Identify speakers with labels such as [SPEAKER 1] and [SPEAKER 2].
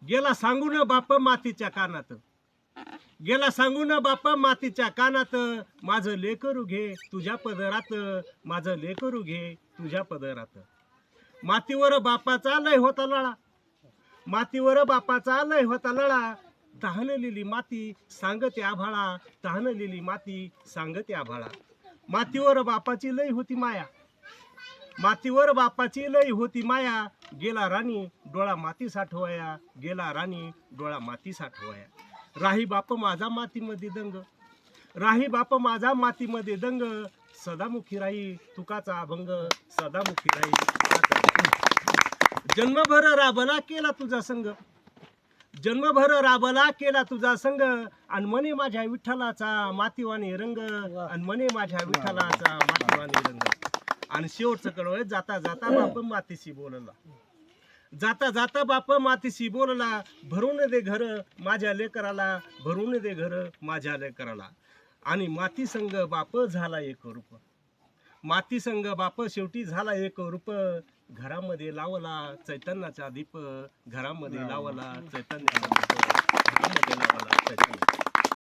[SPEAKER 1] गेला सांगून बाप मातीच्या कानात, गेला सांगून बाप मातीच्या कानात, माझं लेकरू घे तुझ्या पदरात, माझं लेकरू घे तुझ्या पदरात. मातीवर बापाचा लय होता लळा, मातीवर बापाचा लय होता लळा, तहानलेली माती सांगते आभाळा, तहानलेली माती सांगते आभाळा. मातीवर बापाची लय होती माया, मातीवर बापाची लय होती माया, गेला राणी डोळा माती साठवाया, गेला राणी डोळा माती साठवाया. राही बाप माझा मातीमध्ये दंग, राही बाप माझा मातीमध्ये दंग, सदामुखी राही तुकाचा अभंग, सदामुखी राही तुकाचा अभंग. जन्मभर राबला केला तुझा संग, जन्मभर राबला केला तुझा संग, आणि म्हणे माझ्या विठ्ठलाचा मातीवाणी रंग, आणि म्हणे माझ्या विठ्ठलाचा मातीवाणी रंग. आणि शेवटचं कळवळ, जाता जाता बाप मातीशी बोलला, जाता जाता बाप मातीशी बोलला, भरून दे घर माझ्या लेकराला, भरून दे घर माझ्या लेकराला. आणि माती संग बाप झाला एक रूप, माती संग बाप शेवटी झाला एक रूप, घरामध्ये लावला चैतन्याचा दीप, घरामध्ये लावला चैतन्याचा दीप, घरामध्ये लावला चैतन्य.